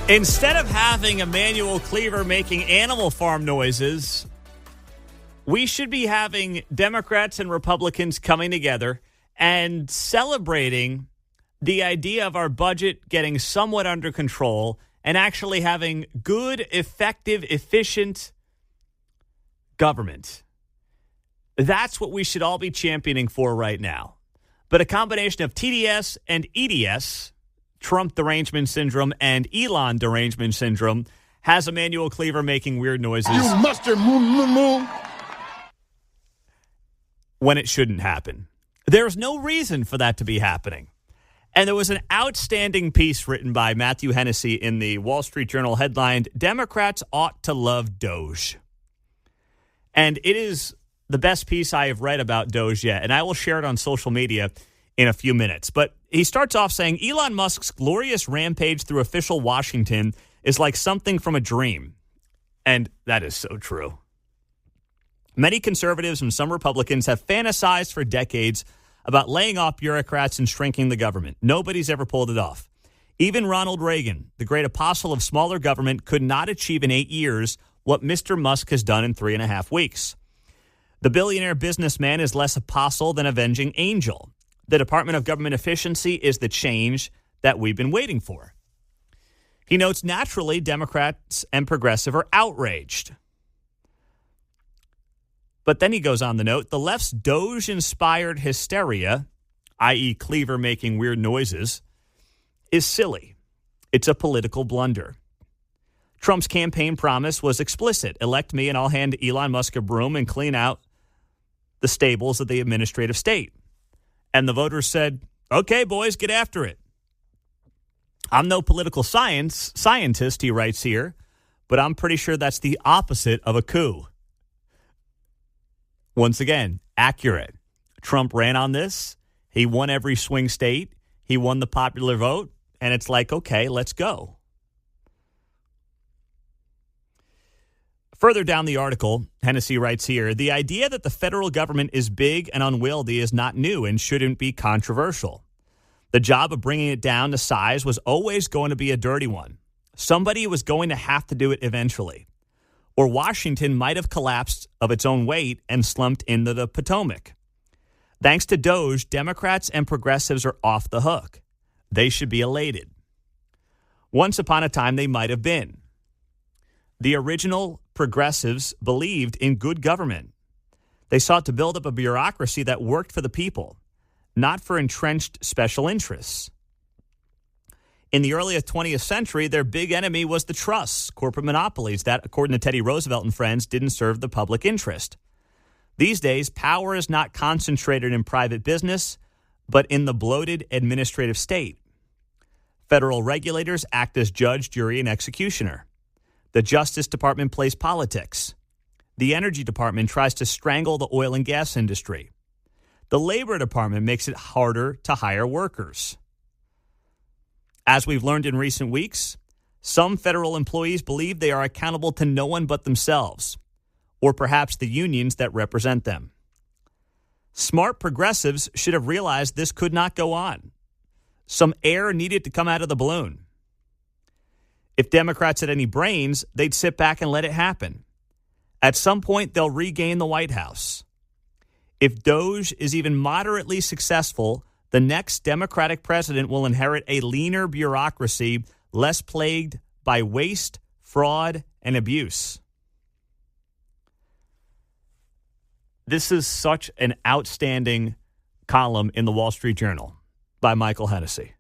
Instead of having Emmanuel Cleaver making Animal Farm noises, we should be having Democrats and Republicans coming together and celebrating the idea of our budget getting somewhat under control and actually having good, effective, efficient government. That's what we should all be championing for right now. But a combination of TDS and EDS, Trump derangement syndrome, and Elon derangement syndrome, has Emmanuel Cleaver making weird noises. You mustard moo. When it shouldn't happen. There's no reason for that to be happening. And there was an outstanding piece written by Matthew Hennessy in the Wall Street Journal headlined, "Democrats Ought to Love DOGE." And it is the best piece I have read about DOGE yet, and I will share it on social media in a few minutes. But he starts off saying, Elon Musk's glorious rampage through official Washington is like something from a dream. And that is so true. Many conservatives and some Republicans have fantasized for decades about laying off bureaucrats and shrinking the government. Nobody's ever pulled it off. Even Ronald Reagan, the great apostle of smaller government, could not achieve in 8 years what Mr. Musk has done in 3.5 weeks. The billionaire businessman is less apostle than avenging angel. The Department of Government Efficiency is the change that we've been waiting for. He notes naturally Democrats and progressive are outraged. But then he goes on to note, the left's DOGE-inspired hysteria, i.e. Cleaver making weird noises, is silly. It's a political blunder. Trump's campaign promise was explicit. Elect me and I'll hand Elon Musk a broom and clean out the stables of the administrative state. And the voters said, okay, boys, get after it. I'm no political scientist, he writes here, but I'm pretty sure that's the opposite of a coup. Once again, accurate. Trump ran on this. He won every swing state. He won the popular vote. And it's like, okay, let's go. Further down the article, Hennessy writes here, the idea that the federal government is big and unwieldy is not new and shouldn't be controversial. The job of bringing it down to size was always going to be a dirty one. Somebody was going to have to do it eventually. Or Washington might have collapsed of its own weight and slumped into the Potomac. Thanks to DOGE, Democrats and progressives are off the hook. They should be elated. Once upon a time, they might have been. The original progressives believed in good government. They sought to build up a bureaucracy that worked for the people, not for entrenched special interests. In the early 20th century, their big enemy was the trusts, corporate monopolies that, according to Teddy Roosevelt and friends, didn't serve the public interest. These days, power is not concentrated in private business, but in the bloated administrative state. Federal regulators act as judge, jury, and executioner. The Justice Department plays politics. The Energy Department tries to strangle the oil and gas industry. The Labor Department makes it harder to hire workers. As we've learned in recent weeks, some federal employees believe they are accountable to no one but themselves, or perhaps the unions that represent them. Smart progressives should have realized this could not go on. Some air needed to come out of the balloon. If Democrats had any brains, they'd sit back and let it happen. At some point, they'll regain the White House. If DOGE is even moderately successful, the next Democratic president will inherit a leaner bureaucracy, less plagued by waste, fraud, and abuse. This is such an outstanding column in the Wall Street Journal by Michael Hennessy.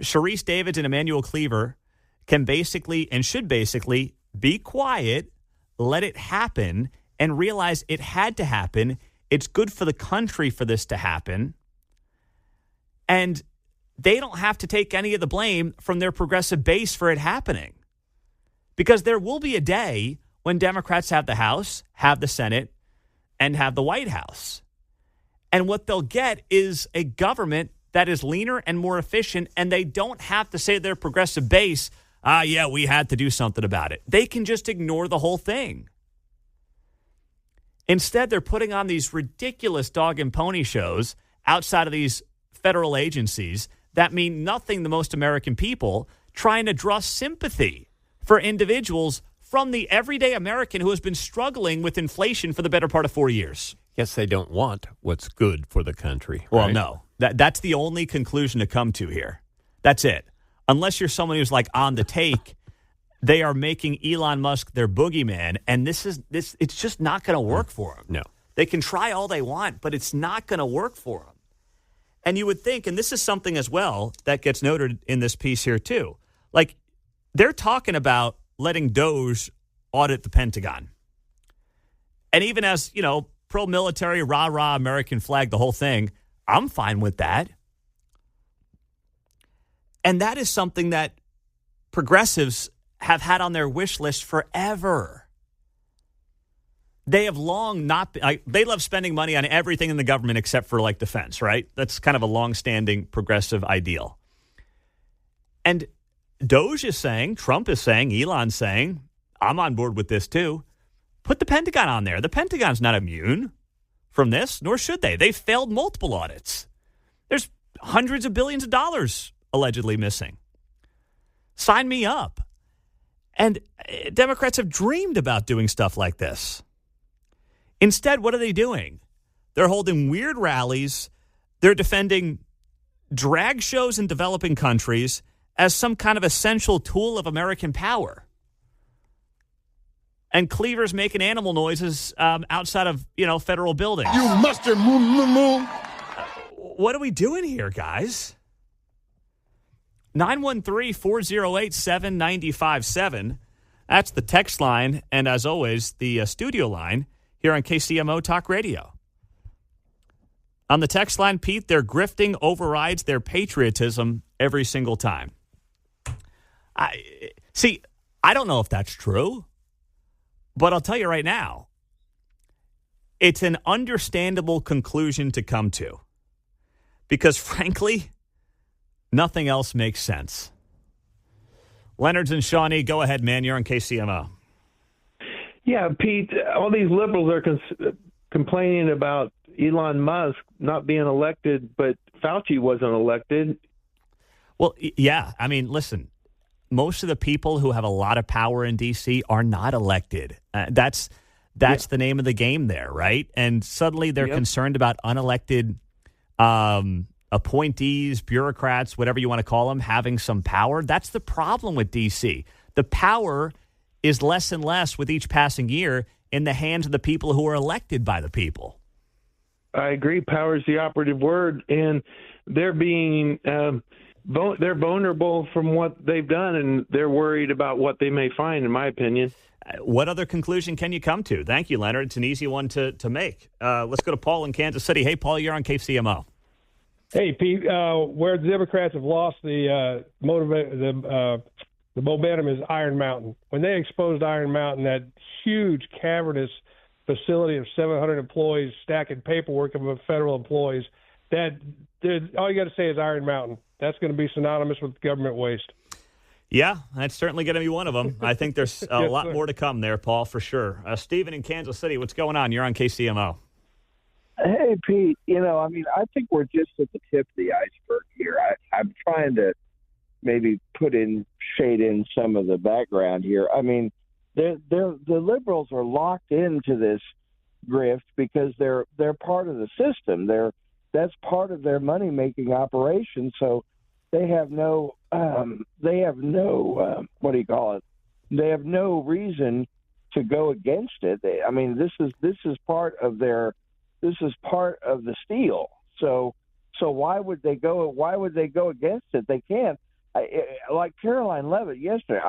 Sharice Davids and Emmanuel Cleaver can basically and should basically be quiet, let it happen, and realize it had to happen. It's good for the country for this to happen. And they don't have to take any of the blame from their progressive base for it happening. Because there will be a day when Democrats have the House, have the Senate, and have the White House. And what they'll get is a government that is leaner and more efficient, and they don't have to say to their progressive base, yeah, we had to do something about it. They can just ignore the whole thing. Instead, they're putting on these ridiculous dog and pony shows outside of these federal agencies that mean nothing to most American people, trying to draw sympathy for individuals from the everyday American who has been struggling with inflation for the better part of 4 years. Yes, they don't want what's good for the country. Well, right? no. That's the only conclusion to come to here. That's it. Unless you're someone who's like on the take, they are making Elon Musk their boogeyman, and it's just not going to work for them. No. They can try all they want, but it's not going to work for them. And you would think, and this is something as well that gets noted in this piece here too, like they're talking about letting DOGE audit the Pentagon. And even as, pro-military, rah-rah, American flag, the whole thing, I'm fine with that. And that is something that progressives have had on their wish list forever. They have long not been, they love spending money on everything in the government except for like defense, right? That's kind of a long-standing progressive ideal. And DOGE is saying, Trump is saying, Elon's saying, I'm on board with this too. Put the Pentagon on there. The Pentagon's not immune from this, nor should they. They've failed multiple audits. There's hundreds of billions of dollars allegedly missing. Sign me up. And Democrats have dreamed about doing stuff like this. Instead, what are they doing? They're holding weird rallies. They're defending drag shows in developing countries as some kind of essential tool of American power. And Cleaver's making animal noises outside of, federal buildings. You mustard moo moo moo. What are we doing here, guys? 913-408-7957. That's the text line. And as always, the studio line here on KCMO Talk Radio. On the text line, Pete, their grifting overrides their patriotism every single time. I don't know if that's true, but I'll tell you right now, it's an understandable conclusion to come to because, frankly, nothing else makes sense. Leonard's and Shawnee, go ahead, man. You're on KCMO. Yeah, Pete, all these liberals are complaining about Elon Musk not being elected, but Fauci wasn't elected. Well, yeah. I mean, listen, most of the people who have a lot of power in D.C. are not elected. That's the name of the game there, right? And suddenly they're concerned about unelected appointees, bureaucrats, whatever you want to call them, having some power. That's the problem with D.C. The power is less and less with each passing year in the hands of the people who are elected by the people. I agree. Power is the operative word, and they're being they're vulnerable from what they've done, and they're worried about what they may find, in my opinion. What other conclusion can you come to? Thank you, Leonard. It's an easy one to make. Let's go to Paul in Kansas City. Hey, Paul, you're on KCMO. Hey, Pete, where the Democrats have lost the momentum is Iron Mountain. When they exposed Iron Mountain, that huge cavernous facility of 700 employees stacking paperwork of federal employees, all you got to say is Iron Mountain. That's going to be synonymous with government waste. Yeah, that's certainly going to be one of them. I think there's a lot more to come there, Paul, for sure. Stephen in Kansas City, what's going on? You're on KCMO. Hey, Pete, I think we're just at the tip of the iceberg here. I'm trying to maybe shade in some of the background here. I mean, the liberals are locked into this grift because they're part of the system. That's part of their money making operation. So they have no They have no reason to go against it. This is part of the steal. So why would they go against it? They can't. Like Caroline Leavitt yesterday,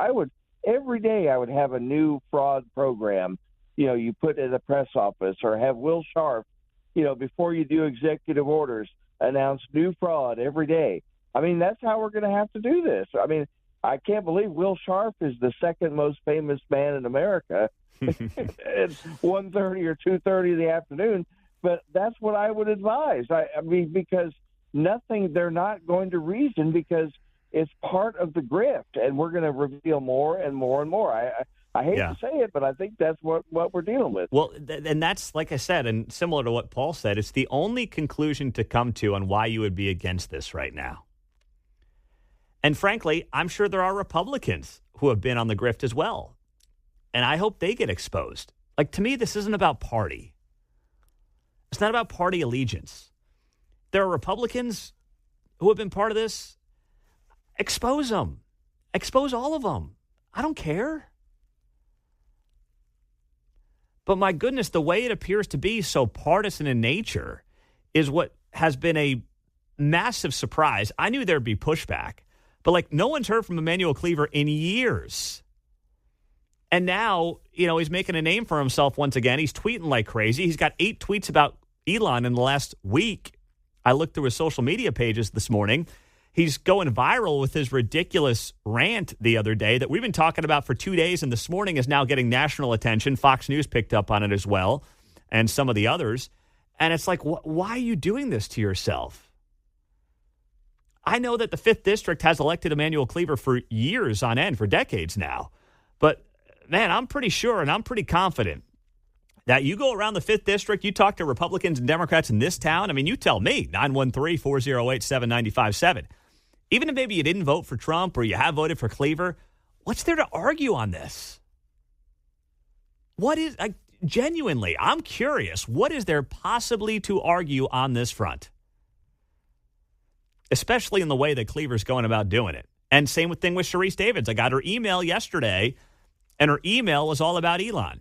every day I would have a new fraud program. You put in the press office, or have Will Sharp, before you do executive orders, announce new fraud every day. That's how we're going to have to do this. I can't believe Will Sharp is the second most famous man in America at 1:30 or 2:30 in the afternoon. But that's what I would advise. Because they're not going to reason, because it's part of the grift, and we're going to reveal more and more and more. I hate to say it, but I think that's what we're dealing with. Well, and that's, like I said, and similar to what Paul said, it's the only conclusion to come to on why you would be against this right now. And frankly, I'm sure there are Republicans who have been on the grift as well. And I hope they get exposed. Like, to me, this isn't about party. It's not about party allegiance. There are Republicans who have been part of this. Expose them. Expose all of them. I don't care. But my goodness, the way it appears to be so partisan in nature is what has been a massive surprise. I knew there'd be pushback, but like no one's heard from Emmanuel Cleaver in years. And now, he's making a name for himself once again. He's tweeting like crazy. He's got 8 tweets about Elon in the last week. I looked through his social media pages this morning. He's going viral with his ridiculous rant the other day that we've been talking about for 2 days, and this morning is now getting national attention. Fox News picked up on it as well, and some of the others. And it's like, why are you doing this to yourself? I know that the 5th District has elected Emmanuel Cleaver for years on end, for decades now. But, man, I'm pretty sure and I'm pretty confident that you go around the 5th District, you talk to Republicans and Democrats in this town. I mean, you tell me, 913-408-7957. Even if maybe you didn't vote for Trump or you have voted for Cleaver, what's there to argue on this? Genuinely, I'm curious. What is there possibly to argue on this front? Especially in the way that Cleaver's going about doing it. And same thing with Sharice Davids. I got her email yesterday, and her email was all about Elon.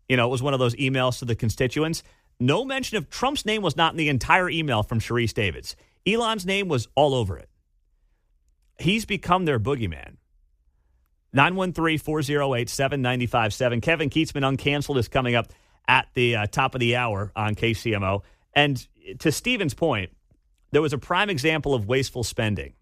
It was one of those emails to the constituents. No mention of Trump's name was not in the entire email from Sharice Davids. Elon's name was all over it. He's become their boogeyman. 913-408-7957. Kevin Keatsman Uncanceled is coming up at the top of the hour on KCMO. And to Stephen's point, there was a prime example of wasteful spending.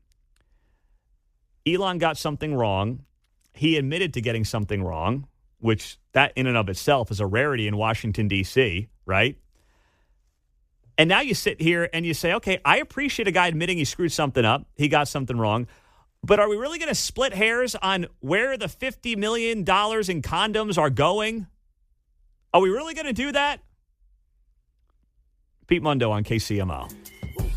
Elon got something wrong. He admitted to getting something wrong, which that in and of itself is a rarity in Washington, D.C., right? And now you sit here and you say, okay, I appreciate a guy admitting he screwed something up. He got something wrong. But are we really going to split hairs on where the $50 million in condoms are going? Are we really going to do that? Pete Mundo on KCMO.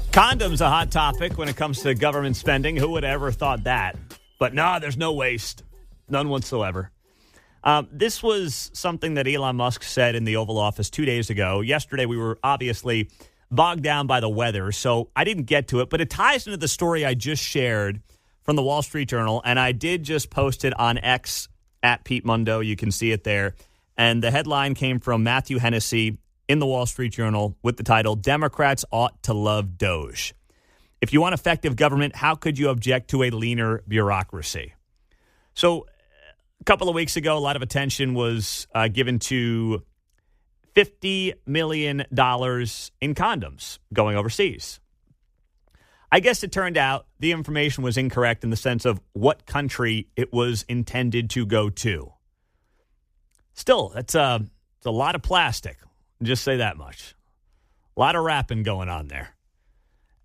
Condoms a hot topic when it comes to government spending. Who would have ever thought that? But there's no waste. None whatsoever. This was something that Elon Musk said in the Oval Office 2 days ago. Yesterday, we were obviously bogged down by the weather, so I didn't get to it. But it ties into the story I just shared from the Wall Street Journal, and I did just post it on X at Pete Mundo. You can see it there. And the headline came from Matthew Hennessy in the Wall Street Journal with the title, Democrats Ought to Love DOGE. If you want effective government, how could you object to a leaner bureaucracy? So a couple of weeks ago, a lot of attention was given to $50 million in condoms going overseas. I guess it turned out the information was incorrect in the sense of what country it was intended to go to. Still, it's a lot of plastic. Just say that much. A lot of wrapping going on there.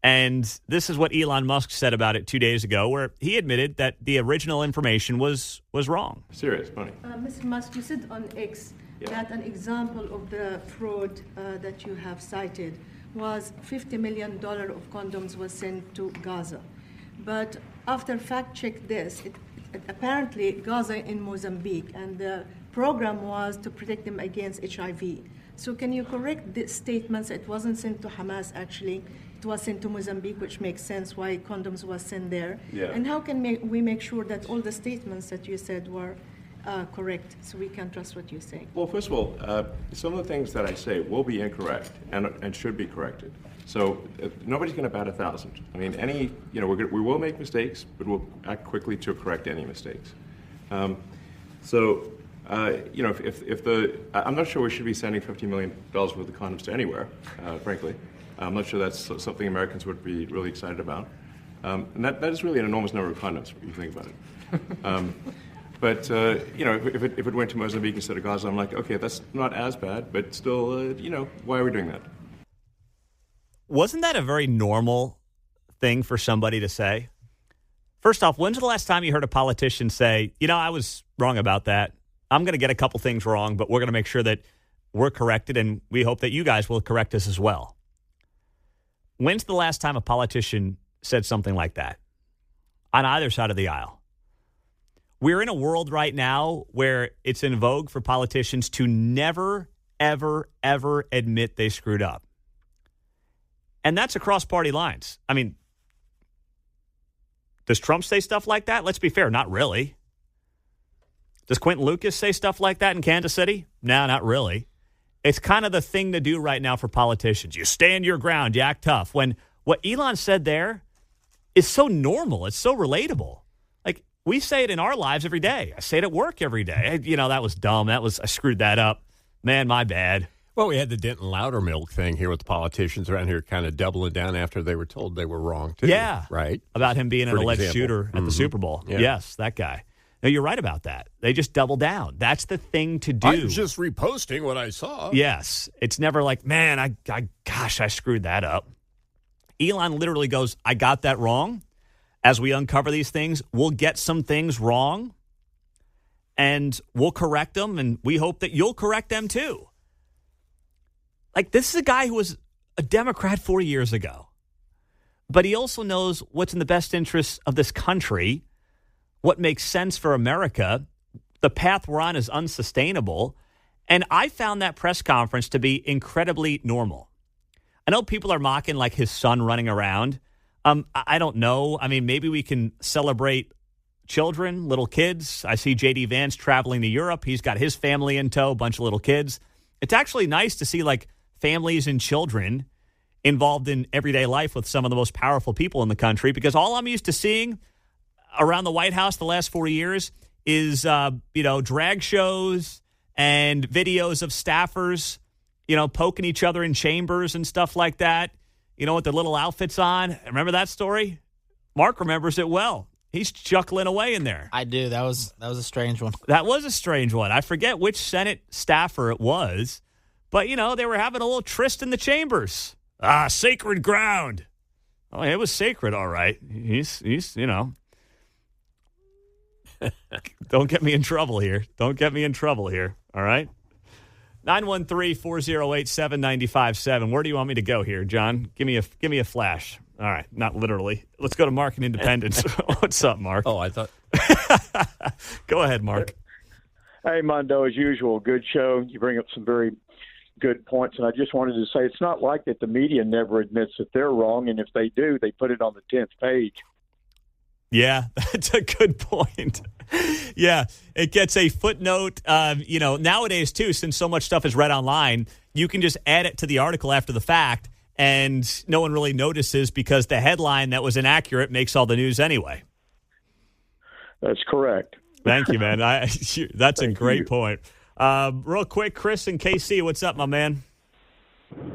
And this is what Elon Musk said about it 2 days ago, where he admitted that the original information was wrong. Serious money. Mr. Musk, you said on X that an example of the fraud that you have cited was $50 million of condoms was sent to Gaza. But after fact-check this, apparently Gaza in Mozambique, and the program was to protect them against HIV. So can you correct the statements? It wasn't sent to Hamas, actually. It was sent to Mozambique, which makes sense why condoms was sent there. Yeah. And how can we make sure that all the statements that you said were correct, so we can trust what you say? Well, first of all, some of the things that I say will be incorrect and should be corrected. So nobody's going to bat 1,000. I mean, we will make mistakes, but we'll act quickly to correct any mistakes. I'm not sure we should be sending $50 million worth of condoms to anywhere, frankly. I'm not sure that's something Americans would be really excited about. And that is really an enormous number of condoms, if you think about it. But if it went to Mozambique instead of Gaza, I'm like, okay, that's not as bad, but still, why are we doing that? Wasn't that a very normal thing for somebody to say? First off, when's the last time you heard a politician say, I was wrong about that. I'm going to get a couple things wrong, but we're going to make sure that we're corrected, and we hope that you guys will correct us as well. When's the last time a politician said something like that? on either side of the aisle. We're in a world right now where it's in vogue for politicians to never, ever, ever admit they screwed up. And that's across party lines. I mean, does Trump say stuff like that? Let's be fair, not really. Does Quentin Lucas say stuff like that in Kansas City? No, not really. It's kind of the thing to do right now for politicians. You stand your ground, you act tough. When what Elon said there is so normal, it's so relatable. Like, we say it in our lives every day. I say it at work every day. That was dumb. I screwed that up. Man, my bad. Well, we had the Denton Loudermilk thing here with the politicians around here kind of doubling down after they were told they were wrong, too. Yeah. Right? About him being an alleged shooter at the Super Bowl. Yeah. Yes, that guy. No, you're right about that. They just double down. That's the thing to do. I was just reposting what I saw. Yes. It's never like, man, I screwed that up. Elon literally goes, I got that wrong. As we uncover these things, we'll get some things wrong, and we'll correct them, and we hope that you'll correct them too. Like, this is a guy who was a Democrat 4 years ago, but he also knows what's in the best interests of this country, what makes sense for America. The path we're on is unsustainable, and I found that press conference to be incredibly normal. I know people are mocking, like, his son running around. I don't know. I mean, maybe we can celebrate children, little kids. I see J.D. Vance traveling to Europe. He's got his family in tow, a bunch of little kids. It's actually nice to see, like, families and children involved in everyday life with some of the most powerful people in the country, because all I'm used to seeing around the White House the last 4 years is, drag shows and videos of staffers, poking each other in chambers and stuff like that, with their little outfits on. Remember that story? Mark remembers it well. He's chuckling away in there. I do. That was a strange one. That was a strange one. I forget which Senate staffer it was, but, they were having a little tryst in the chambers. Sacred ground. Oh, it was sacred, all right. He's Don't get me in trouble here. All right? 913-408-7957. Where do you want me to go here, John? Give me a flash. All right, not literally. Let's go to Mark in Independence. What's up, Mark? Oh, I thought. Go ahead, Mark. Hey, Mundo, as usual, good show. You bring up some very good points, and I just wanted to say it's not like that the media never admits that they're wrong, and if they do, they put it on the 10th page. Yeah, that's a good point. Yeah, it gets a footnote. Nowadays, too, since so much stuff is read online, you can just add it to the article after the fact, and no one really notices because the headline that was inaccurate makes all the news anyway. That's correct. Thank you, man. That's a great point. Real quick, Chris in KC, what's up, my man?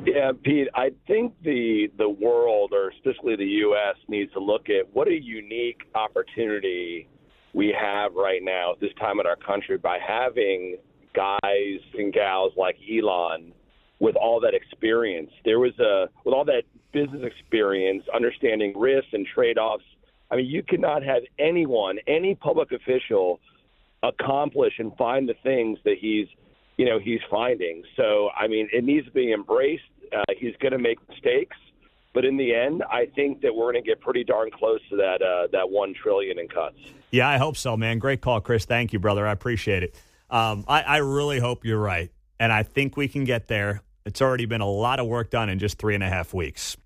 Yeah, Pete, I think the world, or specifically the U.S., needs to look at what a unique opportunity we have right now at this time in our country by having guys and gals like Elon with all that experience. With all that business experience, understanding risks and trade-offs. I mean, you cannot have any public official accomplish and find the things that he's finding. So, I mean, it needs to be embraced. He's going to make mistakes, but in the end, I think that we're going to get pretty darn close to that $1 trillion in cuts. Yeah, I hope so, man. Great call, Chris. Thank you, brother. I appreciate it. I really hope you're right, and I think we can get there. It's already been a lot of work done in just 3.5 weeks.